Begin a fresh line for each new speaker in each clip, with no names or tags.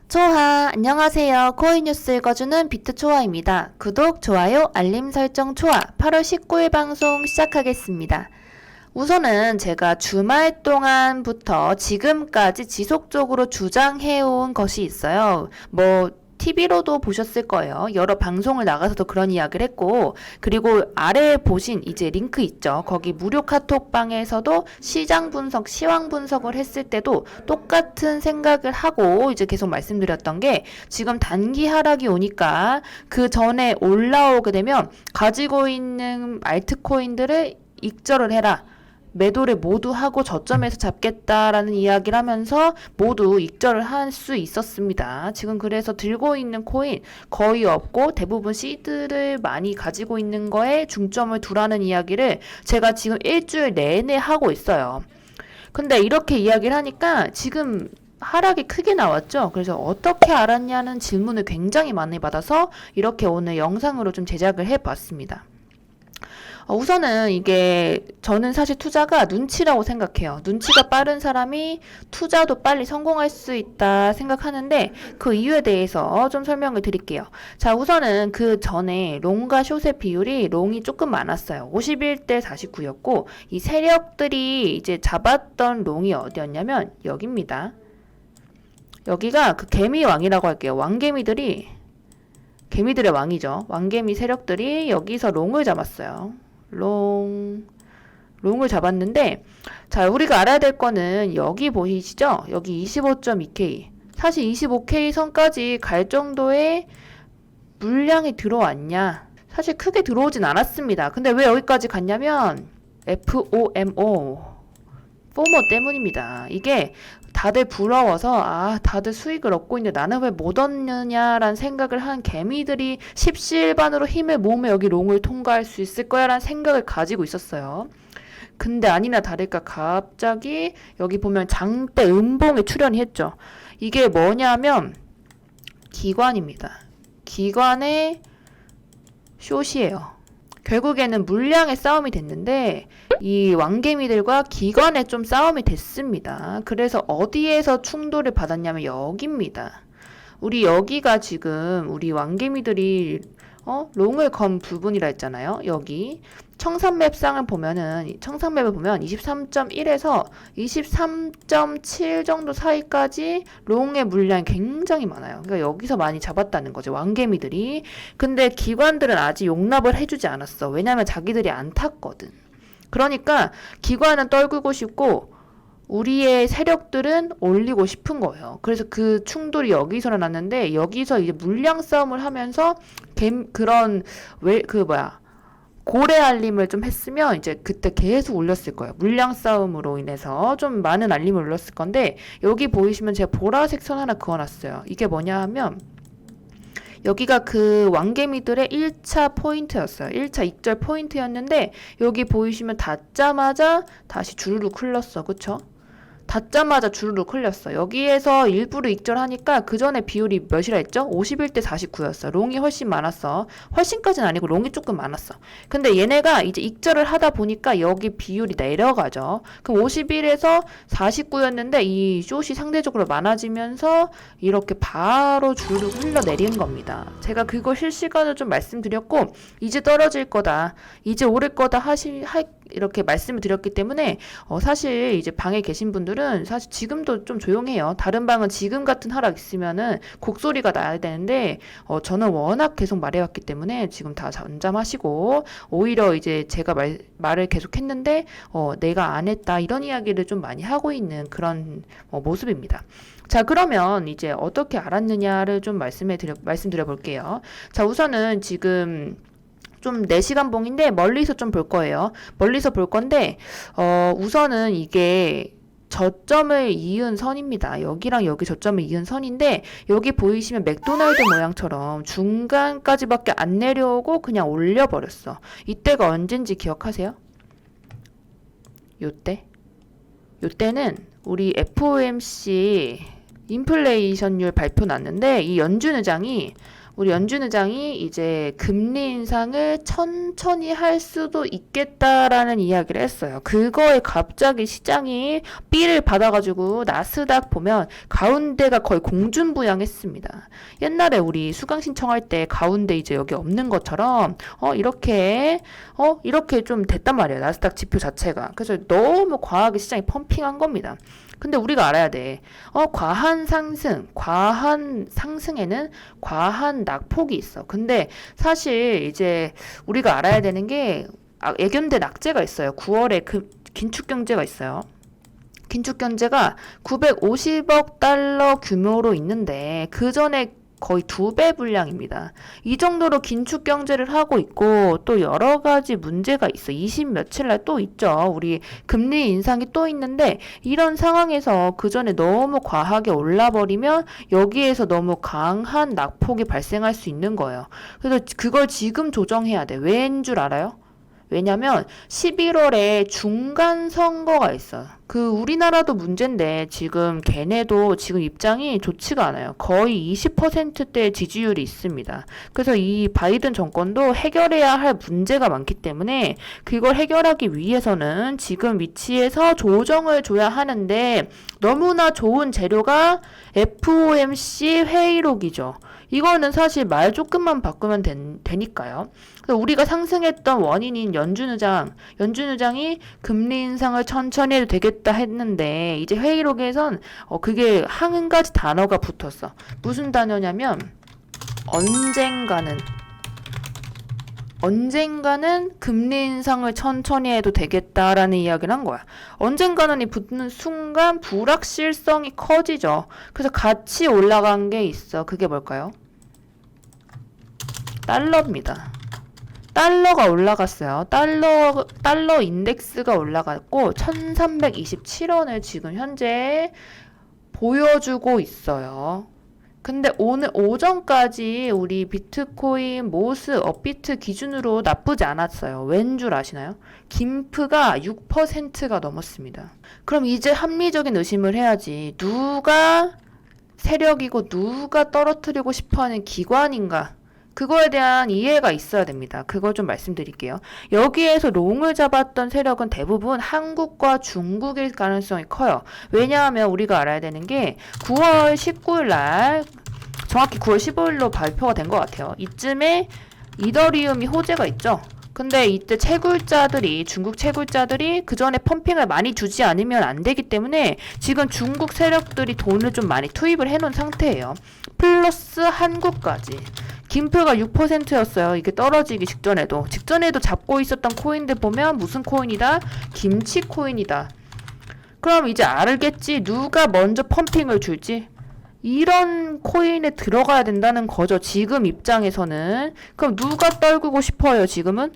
초하, 안녕하세요. 코인 뉴스 읽어주는 비트초하입니다. 구독, 좋아요, 알림 설정 초하. 8월 19일 방송 시작하겠습니다. 우선은 제가 주말 동안부터 지금까지 지속적으로 주장해온 것이 있어요. TV로도 보셨을 거예요. 여러 방송을 나가서도 그런 이야기를 했고, 그리고 아래에 보신 이제 링크 있죠. 거기 무료 카톡방에서도 시장 분석, 시황 분석을 했을 때도 똑같은 생각을 하고 이제 계속 말씀드렸던 게, 지금 단기 하락이 오니까 그 전에 올라오게 되면 가지고 있는 알트코인들을 익절을 해라. 매도를 모두 하고 저점에서 잡겠다라는 이야기를 하면서 모두 익절을 할 수 있었습니다. 지금 그래서 들고 있는 코인 거의 없고 대부분 시드를 많이 가지고 있는 거에 중점을 두라는 이야기를 제가 지금 일주일 내내 하고 있어요. 근데 이렇게 이야기를 하니까 지금 하락이 크게 나왔죠. 그래서 어떻게 알았냐는 질문을 굉장히 많이 받아서 이렇게 오늘 영상으로 좀 제작을 해봤습니다. 우선은 이게 저는 사실 투자가 눈치라고 생각해요. 눈치가 빠른 사람이 투자도 빨리 성공할 수 있다 생각하는데 그 이유에 대해서 좀 설명을 드릴게요. 자, 우선은 그 전에 롱과 숏의 비율이 롱이 조금 많았어요. 51대 49였고 이 세력들이 이제 잡았던 롱이 어디였냐면 여기입니다. 여기가 그 개미왕이라고 할게요. 왕개미들이 개미들의 왕이죠. 왕개미 세력들이 여기서 롱을 잡았어요. 롱을 잡았는데, 자, 우리가 알아야 될 거는 여기 보이시죠? 여기 25.2K. 사실 25K 선까지 갈 정도의 물량이 들어왔냐? 사실 크게 들어오진 않았습니다. 근데 왜 여기까지 갔냐면 FOMO 때문입니다. 이게 다들 부러워서 다들 수익을 얻고 있는데 나는 왜 못 얻느냐라는 생각을 한 개미들이 십시일반으로 힘을 모으면 여기 롱을 통과할 수 있을 거야 라는 생각을 가지고 있었어요. 근데 아니나 다를까 갑자기 여기 보면 장대 음봉에 출현이 했죠. 이게 뭐냐면 기관입니다. 기관의 숏이에요. 결국에는 물량의 싸움이 됐는데 이 왕개미들과 기관의 좀 싸움이 됐습니다. 그래서 어디에서 충돌을 받았냐면 여기입니다. 우리 여기가 지금 우리 왕개미들이 롱을 건 부분이라 했잖아요. 여기 청산맵상을 보면은 청산맵을 보면 23.1에서 23.7 정도 사이까지 롱의 물량이 굉장히 많아요. 그러니까 여기서 많이 잡았다는 거죠. 왕개미들이. 근데 기관들은 아직 용납을 해주지 않았어. 왜냐면 자기들이 안 탔거든. 그러니까 기관은 떨구고 싶고 우리의 세력들은 올리고 싶은 거예요. 그래서 그 충돌이 여기서 일어났는데 여기서 이제 물량 싸움을 하면서 고래 알림을 좀 했으면 이제 그때 계속 올렸을 거예요. 물량 싸움으로 인해서 좀 많은 알림을 올렸을 건데 여기 보이시면 제가 보라색 선 하나 그어놨어요. 이게 뭐냐 하면 여기가 그 왕개미들의 1차 포인트였어요. 1차 익절 포인트였는데 여기 보이시면 닿자마자 다시 주르륵 흘렀어. 그쵸? 닿자마자 주르륵 흘렸어. 여기에서 일부러 익절하니까 그 전에 비율이 몇이라 했죠? 51대 49였어. 롱이 훨씬 많았어. 훨씬까지는 아니고 롱이 조금 많았어. 근데 얘네가 이제 익절을 하다 보니까 여기 비율이 내려가죠. 그럼 51에서 49였는데 이 숏이 상대적으로 많아지면서 이렇게 바로 주르륵 흘러내리는 겁니다. 제가 그거 실시간으로 좀 말씀드렸고 이제 떨어질 거다. 이제 오를 거다 이렇게 말씀을 드렸기 때문에 사실 이제 방에 계신 분들은 사실 지금도 좀 조용해요. 다른 방은 지금 같은 하락 있으면은 곡소리가 나야 되는데 저는 워낙 계속 말해왔기 때문에 지금 다 잠잠하시고 오히려 이제 제가 말을 계속 했는데 내가 안 했다 이런 이야기를 좀 많이 하고 있는 그런 모습입니다. 자, 그러면 이제 어떻게 알았느냐를 좀 말씀드려 볼게요. 자, 우선은 지금 좀 4시간 봉인데 멀리서 좀 볼 거예요. 멀리서 볼 건데 우선은 이게 저점을 이은 선입니다. 여기랑 여기 저점을 이은 선인데 여기 보이시면 맥도날드 모양처럼 중간까지밖에 안 내려오고 그냥 올려버렸어. 이때가 언젠지 기억하세요? 요때는 우리 FOMC 인플레이션율 발표 났는데 이 연준 의장이 우리 연준 의장이 이제 금리 인상을 천천히 할 수도 있겠다라는 이야기를 했어요. 그거에 갑자기 시장이 삐를 받아가지고 나스닥 보면 가운데가 거의 공중부양했습니다. 옛날에 우리 수강 신청할 때 가운데 이제 여기 없는 것처럼 이렇게 좀 됐단 말이에요. 나스닥 지표 자체가. 그래서 너무 과하게 시장이 펌핑한 겁니다. 근데 우리가 알아야 돼. 과한 상승에는 과한 낙폭이 있어. 근데 사실 이제 우리가 알아야 되는 게 예견된 악재가 있어요. 9월에 긴축경제가 있어요. 긴축경제가 950억 달러 규모로 있는데 그 전에 거의 2배 분량입니다. 이 정도로 긴축 경제를 하고 있고 또 여러 가지 문제가 있어. 20 며칠 날 또 있죠. 우리 금리 인상이 또 있는데 이런 상황에서 그 전에 너무 과하게 올라버리면 여기에서 너무 강한 낙폭이 발생할 수 있는 거예요. 그래서 그걸 지금 조정해야 돼. 왜인 줄 알아요? 왜냐면 11월에 중간 선거가 있어요. 그 우리나라도 문제인데 지금 걔네도 지금 입장이 좋지가 않아요. 거의 20%대 지지율이 있습니다. 그래서 이 바이든 정권도 해결해야 할 문제가 많기 때문에 그걸 해결하기 위해서는 지금 위치에서 조정을 줘야 하는데 너무나 좋은 재료가 FOMC 회의록이죠. 이거는 사실 말 조금만 바꾸면 되니까요. 그래서 우리가 상승했던 원인인 연준 의장이 금리 인상을 천천히 해도 되겠다 했는데 이제 회의록에선 그게 한 가지 단어가 붙었어. 무슨 단어냐면 언젠가는 금리 인상을 천천히 해도 되겠다라는 이야기를 한 거야. 언젠가는이 붙는 순간 불확실성이 커지죠. 그래서 같이 올라간 게 있어. 그게 뭘까요? 달러입니다. 달러가 올라갔어요. 달러 인덱스가 올라갔고 1327원을 지금 현재 보여주고 있어요. 근데 오늘 오전까지 우리 비트코인, 모스, 업비트 기준으로 나쁘지 않았어요. 왠 줄 아시나요? 김프가 6%가 넘었습니다. 그럼 이제 합리적인 의심을 해야지. 누가 세력이고 누가 떨어뜨리고 싶어하는 기관인가? 그거에 대한 이해가 있어야 됩니다. 그걸 좀 말씀드릴게요. 여기에서 롱을 잡았던 세력은 대부분 한국과 중국일 가능성이 커요. 왜냐하면 우리가 알아야 되는 게 9월 19일 날 정확히 9월 15일로 발표가 된 것 같아요. 이쯤에 이더리움이 호재가 있죠. 근데 이때 중국 채굴자들이 그 전에 펌핑을 많이 주지 않으면 안 되기 때문에 지금 중국 세력들이 돈을 좀 많이 투입을 해놓은 상태예요. 플러스 한국까지. 김프가 6%였어요. 이게 떨어지기 직전에도 잡고 있었던 코인들 보면 무슨 코인이다? 김치 코인이다. 그럼 이제 알겠지. 누가 먼저 펌핑을 줄지? 이런 코인에 들어가야 된다는 거죠. 지금 입장에서는. 그럼 누가 떨구고 싶어요, 지금은?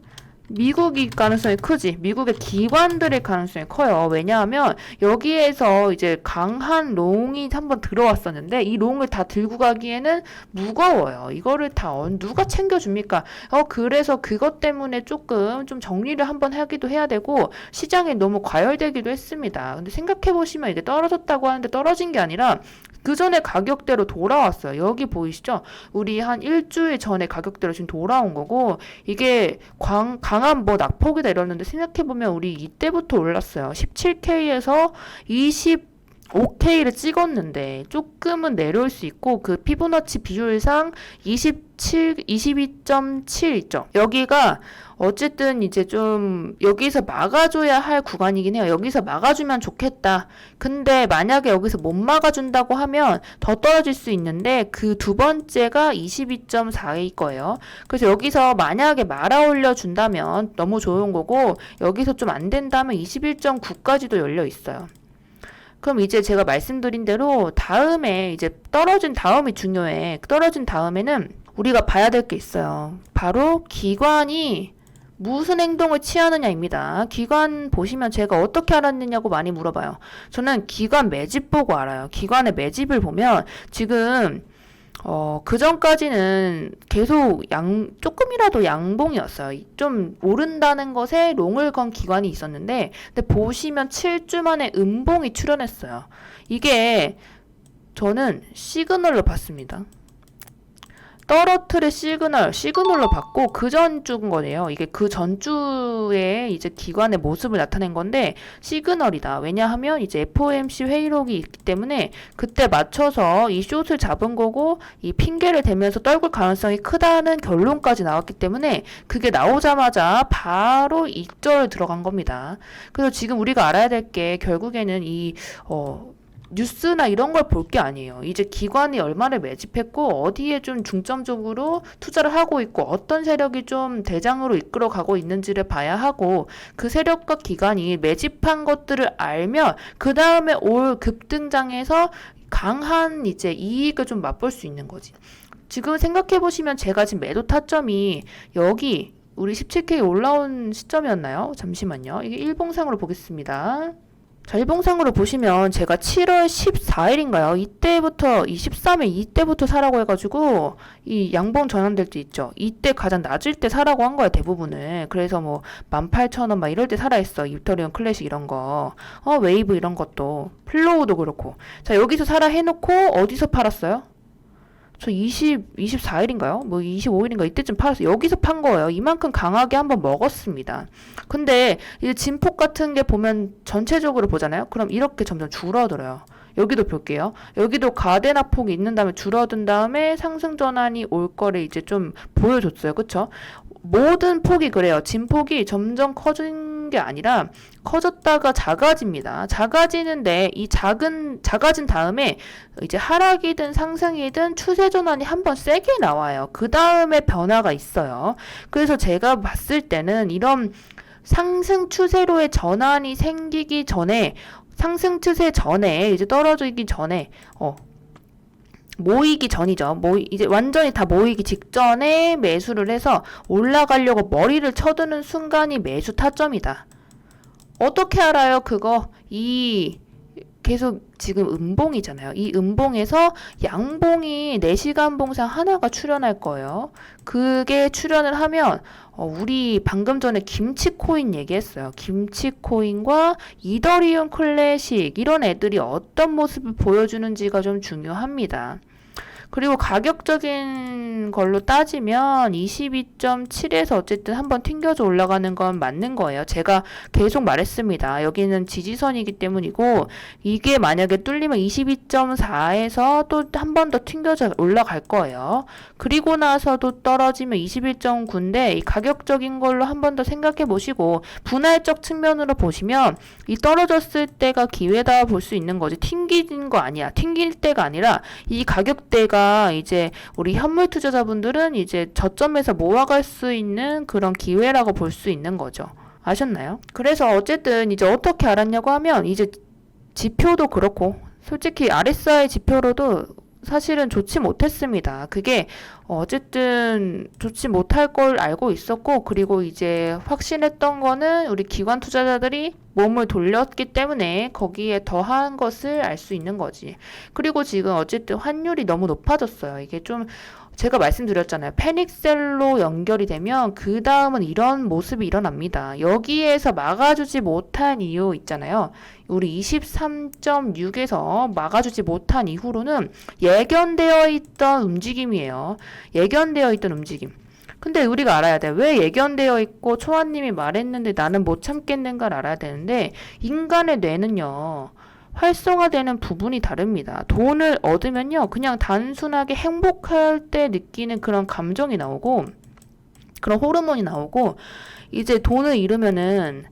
미국이 가능성이 크지. 미국의 기관들의 가능성이 커요. 왜냐하면 여기에서 이제 강한 롱이 한번 들어왔었는데 이 롱을 다 들고 가기에는 무거워요. 이거를 다 누가 챙겨줍니까? 그래서 그것 때문에 조금 좀 정리를 한번 하기도 해야 되고 시장에 너무 과열되기도 했습니다. 근데 생각해보시면 이게 떨어졌다고 하는데 떨어진 게 아니라 그 전에 가격대로 돌아왔어요. 여기 보이시죠? 우리 한 일주일 전에 가격대로 지금 돌아온 거고 이게 강한 낙폭이다 이러는데 생각해보면 우리 이때부터 올랐어요. 17K에서 25K를 찍었는데 조금은 내려올 수 있고 그 피보나치 비율상 22.7 있죠. 여기가 어쨌든 이제 좀 여기서 막아줘야 할 구간이긴 해요. 여기서 막아주면 좋겠다. 근데 만약에 여기서 못 막아준다고 하면 더 떨어질 수 있는데 그 두 번째가 22.4일 거예요. 그래서 여기서 만약에 말아 올려준다면 너무 좋은 거고 여기서 좀 안 된다면 21.9까지도 열려 있어요. 그럼 이제 제가 말씀드린 대로 다음에 이제 떨어진 다음이 중요해. 떨어진 다음에는 우리가 봐야 될 게 있어요. 바로 기관이 무슨 행동을 취하느냐입니다. 기관 보시면 제가 어떻게 알았느냐고 많이 물어봐요. 저는 기관 매집 보고 알아요. 기관의 매집을 보면 지금 그 전까지는 계속 조금이라도 양봉이었어요. 좀 오른다는 것에 롱을 건 기관이 있었는데, 근데 보시면 7주 만에 음봉이 출현했어요. 이게 저는 시그널로 봤습니다. 떨어뜨릴 시그널로 받고 그 전주인 거네요. 이게 그 전주에 이제 기관의 모습을 나타낸 건데 시그널이다. 왜냐하면 이제 FOMC 회의록이 있기 때문에 그때 맞춰서 이 숏을 잡은 거고 이 핑계를 대면서 떨굴 가능성이 크다는 결론까지 나왔기 때문에 그게 나오자마자 바로 익절 들어간 겁니다. 그래서 지금 우리가 알아야 될 게 결국에는 뉴스나 이런 걸 볼 게 아니에요. 이제 기관이 얼마를 매집했고 어디에 좀 중점적으로 투자를 하고 있고 어떤 세력이 좀 대장으로 이끌어 가고 있는지를 봐야 하고 그 세력과 기관이 매집한 것들을 알면 그 다음에 올 급등장에서 강한 이제 이익을 좀 맛볼 수 있는 거지. 지금 생각해 보시면 제가 지금 매도 타점이 여기 우리 17K 올라온 시점이었나요? 잠시만요. 이게 일봉상으로 보겠습니다. 자, 일봉상으로 보시면 제가 7월 14일인가요? 이때부터 23일 이때부터 사라고 해가지고 이 양봉 전환될 때 있죠. 이때 가장 낮을 때 사라고 한 거예요, 대부분을. 그래서 뭐 18,000원 막 이럴 때 사라 했어. 이터리움 클래식 이런 거. 웨이브 이런 것도. 플로우도 그렇고. 자, 여기서 사라 해놓고 어디서 팔았어요? 저 24일인가요? 뭐 25일인가 이때쯤 팔았어요. 여기서 판 거예요. 이만큼 강하게 한번 먹었습니다. 근데 이제 진폭 같은 게 보면 전체적으로 보잖아요. 그럼 이렇게 점점 줄어들어요. 여기도 볼게요. 여기도 가데나 폭이 있는 다음에 줄어든 다음에 상승 전환이 올 거를 이제 좀 보여줬어요. 그쵸? 모든 폭이 그래요. 진폭이 점점 커진 게 아니라 커졌다가 작아집니다. 작아지는데 이 작아진 다음에 이제 하락이든 상승이든 추세 전환이 한번 세게 나와요. 그 다음에 변화가 있어요. 그래서 제가 봤을 때는 이런 상승 추세로의 전환이 생기기 전에 상승 추세 전에 이제 떨어지기 전에 모이기 전이죠. 이제 완전히 다 모이기 직전에 매수를 해서 올라가려고 머리를 쳐드는 순간이 매수 타점이다. 어떻게 알아요? 그거 계속 지금 음봉이잖아요. 이 음봉에서 양봉이 4시간 봉상 하나가 출현할 거예요. 그게 출현을 하면 우리 방금 전에 김치코인 얘기했어요. 김치코인과 이더리움 클래식 이런 애들이 어떤 모습을 보여주는지가 좀 중요합니다. 그리고 가격적인 걸로 따지면 22.7에서 어쨌든 한번 튕겨져 올라가는 건 맞는 거예요. 제가 계속 말했습니다. 여기는 지지선이기 때문이고 이게 만약에 뚫리면 22.4에서 또 한 번 더 튕겨져 올라갈 거예요. 그리고 나서도 떨어지면 21.9인데 이 가격적인 걸로 한 번 더 생각해 보시고 분할적 측면으로 보시면 이 떨어졌을 때가 기회다 볼 수 있는 거지. 튕기는 거 아니야. 튕길 때가 아니라 이 가격대가 이제 우리 현물 투자자분들은 이제 저점에서 모아갈 수 있는 그런 기회라고 볼 수 있는 거죠. 아셨나요? 그래서 어쨌든 이제 어떻게 알았냐고 하면 이제 지표도 그렇고 솔직히 RSI 지표로도 사실은 좋지 못했습니다. 그게 어쨌든 좋지 못할 걸 알고 있었고 그리고 이제 확신했던 거는 우리 기관 투자자들이 몸을 돌렸기 때문에 거기에 더한 것을 알 수 있는 거지. 그리고 지금 어쨌든 환율이 너무 높아졌어요. 이게 좀 제가 말씀드렸잖아요. 패닉셀로 연결이 되면 그 다음은 이런 모습이 일어납니다. 여기에서 막아주지 못한 이유 있잖아요. 우리 23.6에서 막아주지 못한 이후로는 예견되어 있던 움직임이에요. 예견되어 있던 움직임. 근데 우리가 알아야 돼. 왜 예견되어 있고 초아님이 말했는데 나는 못 참겠는가를 알아야 되는데 인간의 뇌는요. 활성화되는 부분이 다릅니다. 돈을 얻으면요. 그냥 단순하게 행복할 때 느끼는 그런 감정이 나오고 그런 호르몬이 나오고 이제 돈을 잃으면은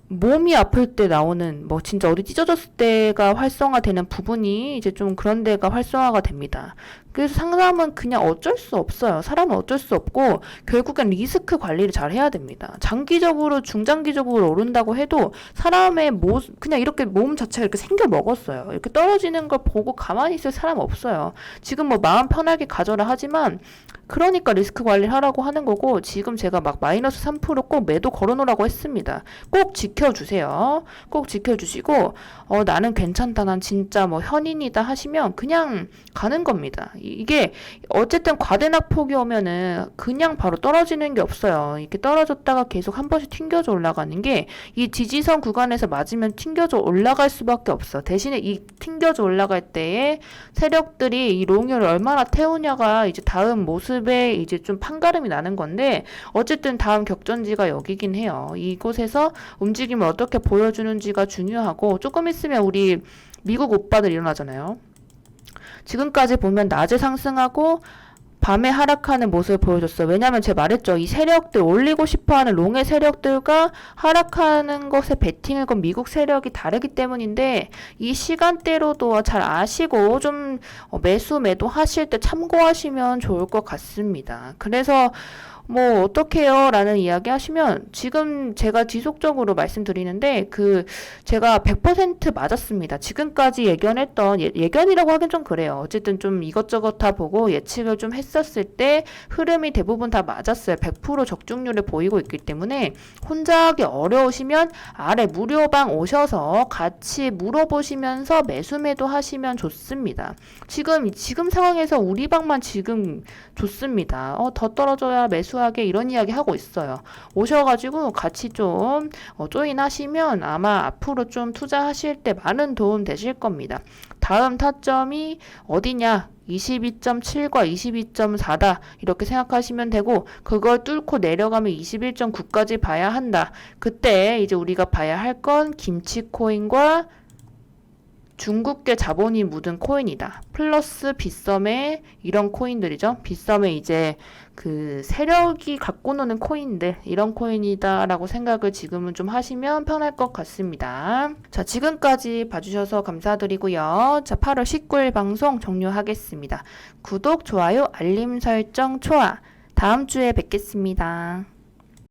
몸이 아플 때 나오는 뭐 진짜 어디 찢어졌을 때가 활성화되는 부분이 이제 좀 그런 데가 활성화가 됩니다. 그래서 사람은 그냥 어쩔 수 없어요. 사람은 어쩔 수 없고 결국엔 리스크 관리를 잘 해야 됩니다. 장기적으로 중장기적으로 오른다고 해도 사람의 그냥 이렇게 몸 자체가 이렇게 생겨 먹었어요. 이렇게 떨어지는 걸 보고 가만히 있을 사람 없어요. 지금 뭐 마음 편하게 가져라 하지만 그러니까 리스크 관리를 하라고 하는 거고 지금 제가 막 마이너스 3%꼭 매도 걸어놓으라고 했습니다. 꼭 지켜 지켜주세요. 꼭 지켜주시고 나는 괜찮다, 난 진짜 뭐 현인이다 하시면 그냥 가는 겁니다. 이게 어쨌든 과대낙폭이 오면은 그냥 바로 떨어지는 게 없어요. 이렇게 떨어졌다가 계속 한 번씩 튕겨져 올라가는 게 이 지지선 구간에서 맞으면 튕겨져 올라갈 수밖에 없어. 대신에 이 튕겨져 올라갈 때에 세력들이 이 롱을 얼마나 태우냐가 이제 다음 모습에 이제 좀 판가름이 나는 건데, 어쨌든 다음 격전지가 여기긴 해요. 이곳에서 움직임을 어떻게 보여주는지가 중요하고, 조금 있으면 우리 미국 오빠들 일어나잖아요. 지금까지 보면 낮에 상승하고 밤에 하락하는 모습을 보여줬어요. 왜냐면 제가 말했죠. 이 세력들, 올리고 싶어하는 롱의 세력들과 하락하는 것에 베팅을 건 미국 세력이 다르기 때문인데, 이 시간대로도 잘 아시고 좀 매수 매도 하실 때 참고하시면 좋을 것 같습니다. 그래서 뭐 어떡해요 라는 이야기 하시면, 지금 제가 지속적으로 말씀드리는데 제가 100% 맞았습니다. 지금까지 예견했던 예견이라고 하긴 좀 그래요. 어쨌든 좀 이것저것 다 보고 예측을 좀 했었을 때 흐름이 대부분 다 맞았어요. 100% 적중률을 보이고 있기 때문에 혼자 하기 어려우시면 아래 무료방 오셔서 같이 물어보시면서 매수 매도 하시면 좋습니다. 지금 상황에서 우리 방만 지금 좋습니다. 더 떨어져야 매수하게, 이런 이야기 하고 있어요. 오셔가지고 같이 좀 조인하시면 아마 앞으로 좀 투자하실 때 많은 도움 되실 겁니다. 다음 타점이 어디냐? 22.7과 22.4다 이렇게 생각하시면 되고, 그걸 뚫고 내려가면 21.9까지 봐야 한다. 그때 이제 우리가 봐야 할 건 김치코인과 중국계 자본이 묻은 코인이다. 플러스 빗썸의 이런 코인들이죠. 빗썸의 이제 그 세력이 갖고 노는 코인들, 이런 코인이다라고 생각을 지금은 좀 하시면 편할 것 같습니다. 자, 지금까지 봐주셔서 감사드리고요. 자, 8월 19일 방송 종료하겠습니다. 구독, 좋아요, 알림 설정, 초아. 다음 주에 뵙겠습니다.